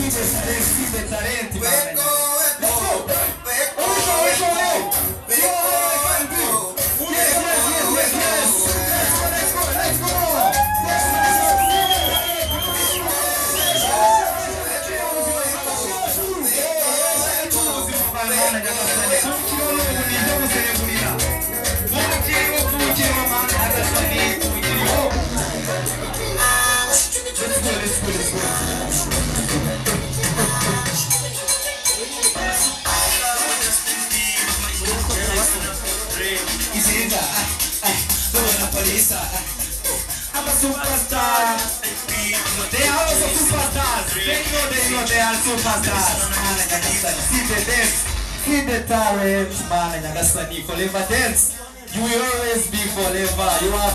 see the talent, man. Let's go. I'm a superstar. They are also superstars. They are superstars. See the dance, see the talent, man. And that's what you forever dance. You will always be forever. You are.